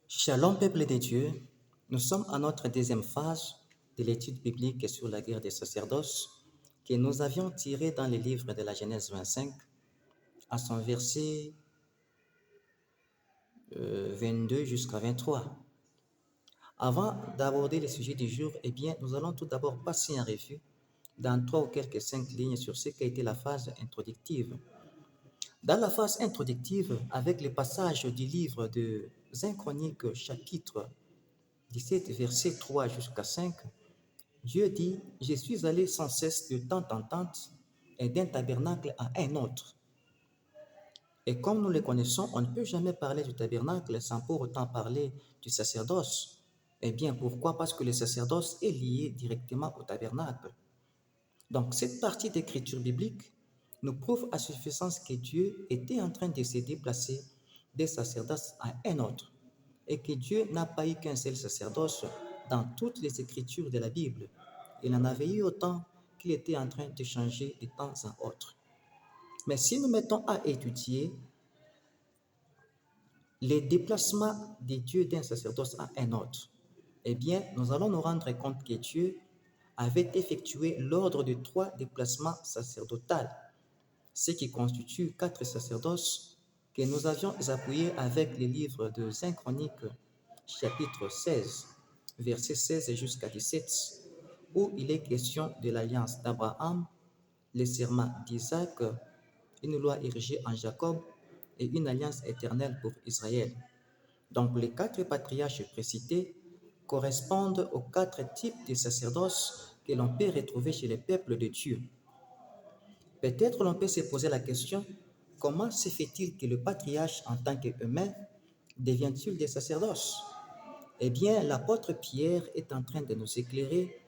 Shalom, peuple de Dieu. Nous sommes à notre deuxième phase de l'étude biblique sur la guerre des sacerdoces que nous avions tirée dans le livre de la Genèse 25 à son verset 22 jusqu'à 23. Avant d'aborder le sujet du jour, nous allons tout d'abord passer en revue dans 3 ou 5 lignes sur ce qu'a été la phase introductive. Dans la phase introductive, avec le passage du livre de 1 Chroniques chapitre 17, versets 3 jusqu'à 5, Dieu dit, « Je suis allé sans cesse de tente en tente et d'un tabernacle à un autre. » Et comme nous le connaissons, on ne peut jamais parler du tabernacle sans pour autant parler du sacerdoce. Pourquoi? Parce que le sacerdoce est lié directement au tabernacle. Donc, cette partie d'écriture biblique nous prouve à suffisance que Dieu était en train de se déplacer des sacerdoces à un autre et que Dieu n'a pas eu qu'un seul sacerdoce dans toutes les écritures de la Bible. Il en avait eu autant qu'il était en train de changer de temps en autre. Mais si nous mettons à étudier les déplacements des dieux d'un sacerdoce à un autre, nous allons nous rendre compte que Dieu avait effectué l'ordre de 3 déplacements sacerdotaux, ce qui constitue 4 sacerdoces que nous avions appuyés avec le livre de 5 Chroniques, chapitre 16, versets 16 jusqu'à 17, où il est question de l'alliance d'Abraham, le serment d'Isaac, une loi érigée en Jacob et une alliance éternelle pour Israël. Donc les 4 patriarches précités correspondent aux 4 types de sacerdoces que l'on peut retrouver chez les peuples de Dieu. Peut-être l'on peut se poser la question, comment se fait-il que le patriarche en tant qu'humain devient-il des sacerdoces? L'apôtre Pierre est en train de nous éclairer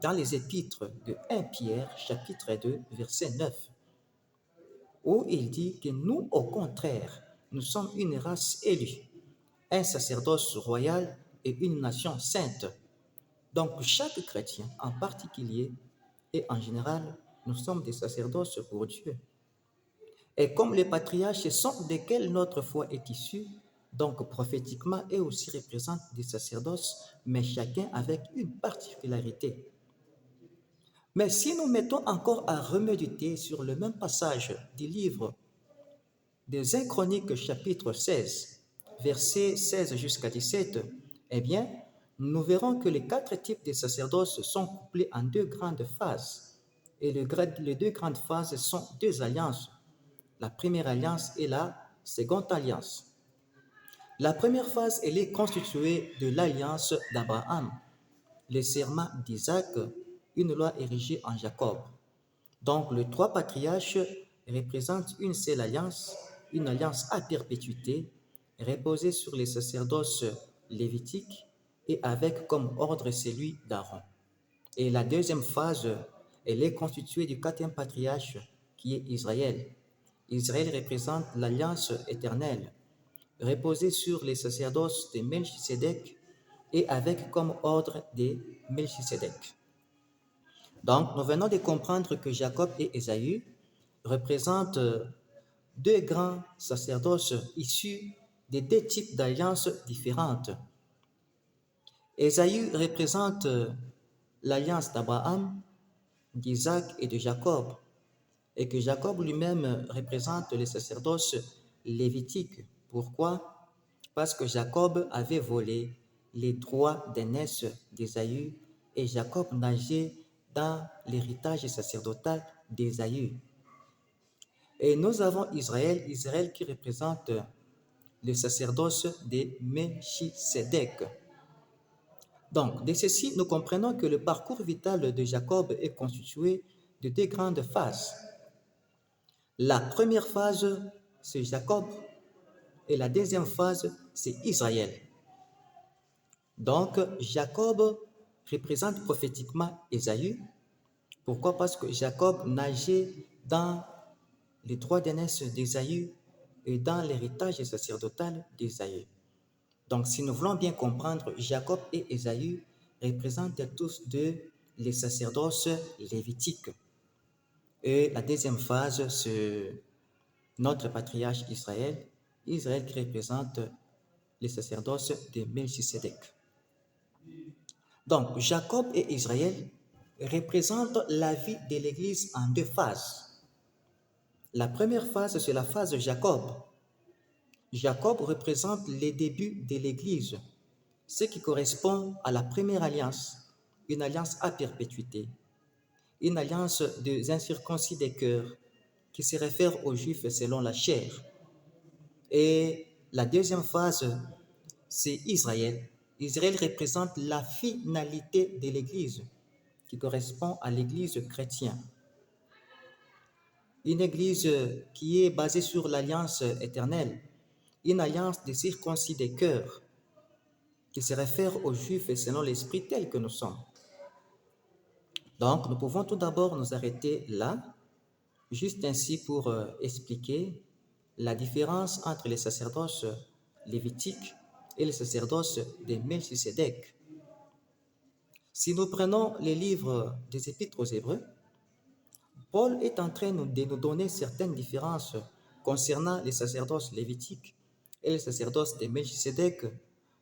dans les épîtres de 1 Pierre, chapitre 2, verset 9, où il dit que nous, au contraire, nous sommes une race élue, un sacerdoce royal et une nation sainte. Donc, chaque chrétien en particulier et en général, nous sommes des sacerdoces pour Dieu. Et comme les patriarches sont desquels notre foi est issue, donc prophétiquement, eux aussi représentent des sacerdoces, mais chacun avec une particularité. Mais si nous mettons encore à reméditer sur le même passage du livre des 1 Chroniques chapitre 16, versets 16 jusqu'à 17, nous verrons que les 4 types de sacerdoces sont couplés en 2 grandes phases. Et les 2 grandes phases sont 2 alliances. La première alliance et la seconde alliance. La première phase, elle est constituée de l'alliance d'Abraham, le serment d'Isaac, une loi érigée en Jacob. Donc, les 3 patriarches représentent une seule alliance, une alliance à perpétuité, reposée sur les sacerdoces lévitiques et avec comme ordre celui d'Aaron. Et la deuxième phase, elle est constituée du 4e patriarche qui est Israël. Israël représente l'alliance éternelle, reposée sur les sacerdoces de Melchisédek et avec comme ordre de Melchisédek. Donc, nous venons de comprendre que Jacob et Ésaü représentent 2 grands sacerdoces issus de 2 types d'alliances différentes. Ésaü représente l'alliance d'Abraham, d'Isaac et de Jacob, et que Jacob lui-même représente les sacerdoces lévitiques. Pourquoi? Parce que Jacob avait volé les droits d'aînesse d'Ésaü et Jacob nageait dans l'héritage sacerdotal d'Ésaü. Et nous avons Israël, Israël qui représente le sacerdoce de Melchisédek. Donc, de ceci, nous comprenons que le parcours vital de Jacob est constitué de 2 grandes phases. La première phase, c'est Jacob, et la deuxième phase, c'est Israël. Donc, Jacob représente prophétiquement Ésaü. Pourquoi? Parce que Jacob nageait dans les droits d'aînesse d'Ésaü et dans l'héritage sacerdotal d'Ésaü. Donc, si nous voulons bien comprendre, Jacob et Ésaü représentent tous deux les sacerdoces lévitiques. Et la deuxième phase, c'est notre patriarche Israël, Israël qui représente les sacerdoces de Melchisédek. Donc, Jacob et Israël représentent la vie de l'Église en deux phases. La première phase, c'est la phase de Jacob. Jacob représente les débuts de l'Église, ce qui correspond à la première alliance, une alliance à perpétuité, une alliance des incirconcis des cœurs qui se réfère aux Juifs selon la chair. Et la deuxième phase, c'est Israël. Israël représente la finalité de l'Église, qui correspond à l'Église chrétienne. Une Église qui est basée sur l'alliance éternelle, une alliance des circoncis des cœurs, qui se réfère aux Juifs selon l'Esprit tel que nous sommes. Donc, nous pouvons tout d'abord nous arrêter là, juste ainsi pour expliquer la différence entre les sacerdoces lévitiques et les sacerdoces de Melchisédek. Si nous prenons les livres des Épîtres aux Hébreux, Paul est en train de nous donner certaines différences concernant les sacerdoces lévitiques et les sacerdoces de Melchisédek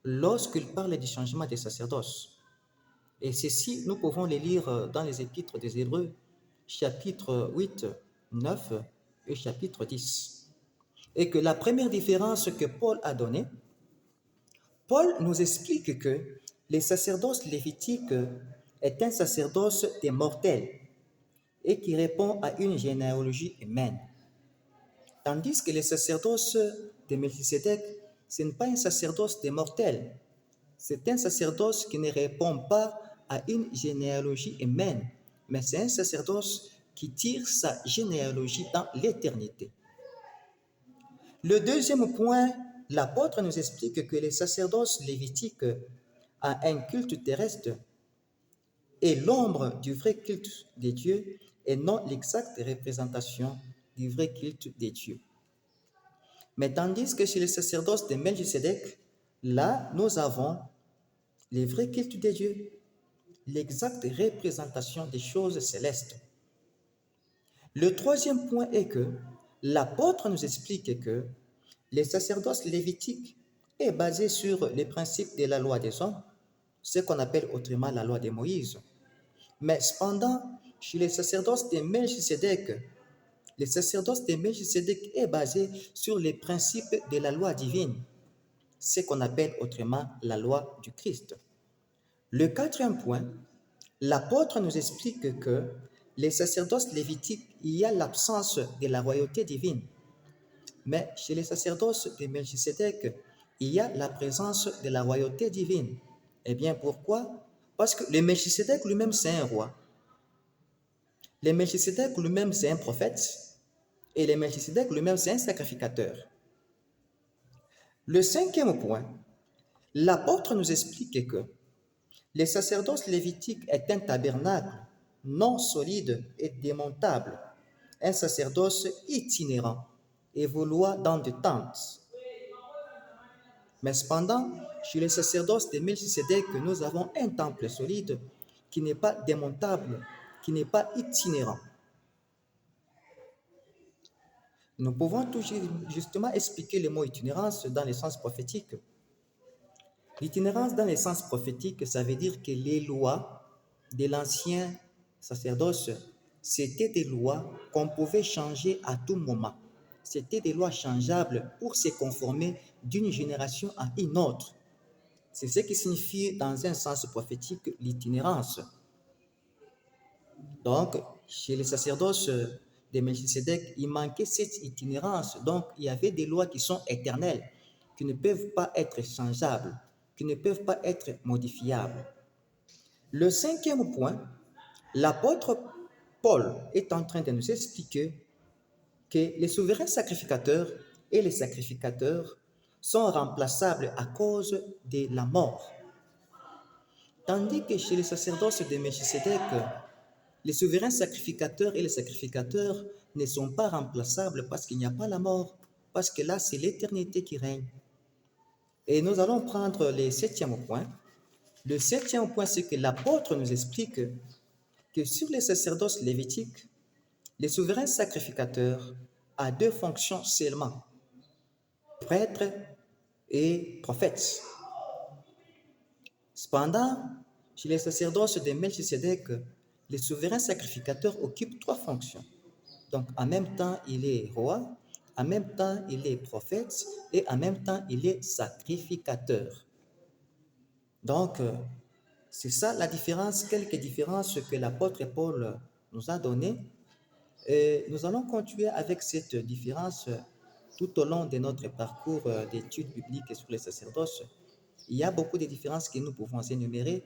lorsqu'il parle du changement des sacerdoces. Et ceci, nous pouvons les lire dans les Épîtres des Hébreux, chapitre 8, 9 et chapitre 10. Et que la première différence que Paul a donnée, Paul nous explique que les sacerdoces lévitiques est un sacerdoce des mortels et qui répond à une généalogie humaine. Tandis que les sacerdoces de Melchisédek, ce n'est pas un sacerdoce des mortels, c'est un sacerdoce qui ne répond pas à une généalogie humaine, mais c'est un sacerdoce qui tire sa généalogie dans l'éternité. Le deuxième point, l'apôtre nous explique que les sacerdoces lévitiques ont un culte terrestre et l'ombre du vrai culte des dieux et non l'exacte représentation du vrai culte des dieux. Mais tandis que chez les sacerdoces de Melchisédek, là, nous avons les vrais cultes des dieux, l'exacte représentation des choses célestes. Le troisième point est que l'apôtre nous explique que les sacerdoces lévitiques est basé sur les principes de la loi des hommes, ce qu'on appelle autrement la loi de Moïse. Mais cependant, chez les sacerdoces de Melchisédek, les sacerdoces de Melchisédek est basé sur les principes de la loi divine, ce qu'on appelle autrement la loi du Christ. Le quatrième point, l'apôtre nous explique que les sacerdoces lévitiques, il y a l'absence de la royauté divine. Mais chez les sacerdoces de Melchisédek, il y a la présence de la royauté divine. Eh bien, pourquoi? Parce que le Melchisédek lui-même, c'est un roi. Le Melchisédek lui-même, c'est un prophète. Et le Melchisédek lui-même, c'est un sacrificateur. Le cinquième point, l'apôtre nous explique que les sacerdoces lévitiques est un tabernacle non solide et démontable, un sacerdoce itinérant, évoluant dans des tentes. Mais cependant, chez les sacerdoces de Melchisédek, nous avons un temple solide qui n'est pas démontable, qui n'est pas itinérant. Nous pouvons toujours justement expliquer le mot itinérance dans le sens prophétique. L'itinérance dans le sens prophétique, ça veut dire que les lois de l'ancien sacerdoce, c'était des lois qu'on pouvait changer à tout moment. C'était des lois changeables pour se conformer d'une génération à une autre. C'est ce qui signifie dans un sens prophétique l'itinérance. Donc, chez les sacerdoces de Melchisédek, il manquait cette itinérance. Donc, il y avait des lois qui sont éternelles, qui ne peuvent pas être changeables, qui ne peuvent pas être modifiables. Le cinquième point, l'apôtre Paul est en train de nous expliquer que les souverains sacrificateurs et les sacrificateurs sont remplaçables à cause de la mort. Tandis que chez les sacerdoces de Melchisédek, les souverains sacrificateurs et les sacrificateurs ne sont pas remplaçables parce qu'il n'y a pas la mort, parce que là, c'est l'éternité qui règne. Et nous allons prendre le septième point. Le septième point, c'est que l'apôtre nous explique que sur les sacerdoces lévitiques, les souverains sacrificateurs ont deux fonctions seulement, prêtre et prophètes. Cependant, chez les sacerdoces de Melchisédek, le souverain sacrificateur occupe trois fonctions. Donc, en même temps, il est roi, en même temps, il est prophète et en même temps, il est sacrificateur. Donc, c'est ça la différence, quelques différences que l'apôtre Paul nous a données. Et nous allons continuer avec cette différence tout au long de notre parcours d'études bibliques sur les sacerdoces. Il y a beaucoup de différences que nous pouvons énumérer,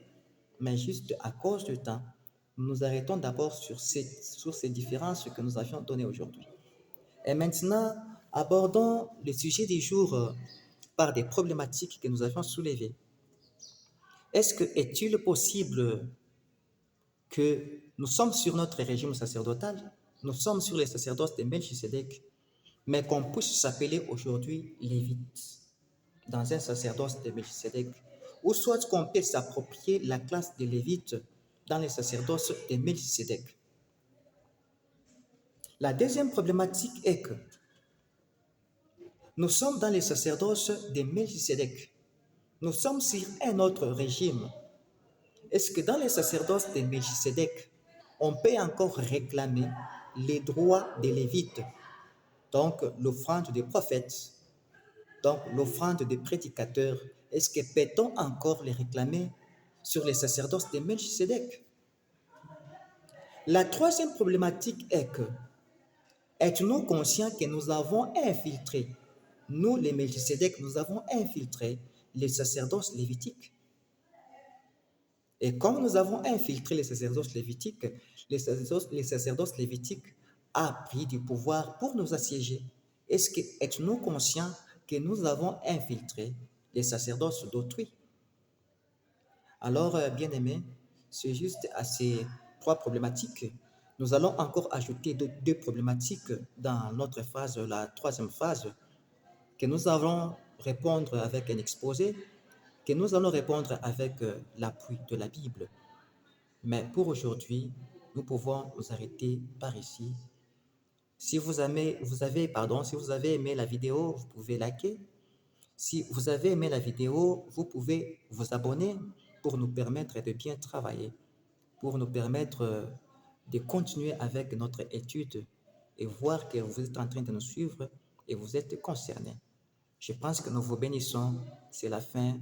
mais juste à cause du temps, nous nous arrêtons d'abord sur ces différences que nous avions données aujourd'hui. Et maintenant, abordons le sujet du jour par des problématiques que nous avions soulevées. Est-il possible que nous sommes sur notre régime sacerdotal, nous sommes sur les sacerdoces de Melchisédek, mais qu'on puisse s'appeler aujourd'hui lévite dans un sacerdoce de Melchisédek, ou soit qu'on puisse s'approprier la classe de lévite dans les sacerdoces de Melchisédek. La deuxième problématique est que nous sommes dans les sacerdoces de Melchisédek. Nous sommes sur un autre régime. Est-ce que dans les sacerdoces de Melchisédek, on peut encore réclamer les droits des Lévites, donc l'offrande des prophètes, donc l'offrande des prédicateurs? Est-ce que peut-on encore les réclamer sur les sacerdoces de Melchisédek? La troisième problématique est que, êtes-nous conscients que nous avons infiltré, nous les Melchisédek, nous avons infiltré les sacerdoces lévitiques? Et comme nous avons infiltré les sacerdoces lévitiques, les sacerdoces lévitiques ont pris du pouvoir pour nous assiéger. Êtes-nous conscients que nous avons infiltré les sacerdoces d'autrui? Alors, bien-aimés, c'est juste à ces trois problématiques. Nous allons encore ajouter deux problématiques dans notre phase, la troisième phase, que nous allons répondre avec un exposé, que nous allons répondre avec l'appui de la Bible. Mais pour aujourd'hui, nous pouvons nous arrêter par ici. Si vous avez aimé la vidéo, vous pouvez liker. Si vous avez aimé la vidéo, vous pouvez vous abonner pour nous permettre de bien travailler, pour nous permettre de continuer avec notre étude et voir que vous êtes en train de nous suivre et vous êtes concernés. Je pense que nous vous bénissons. C'est la fin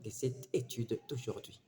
de cette étude d'aujourd'hui.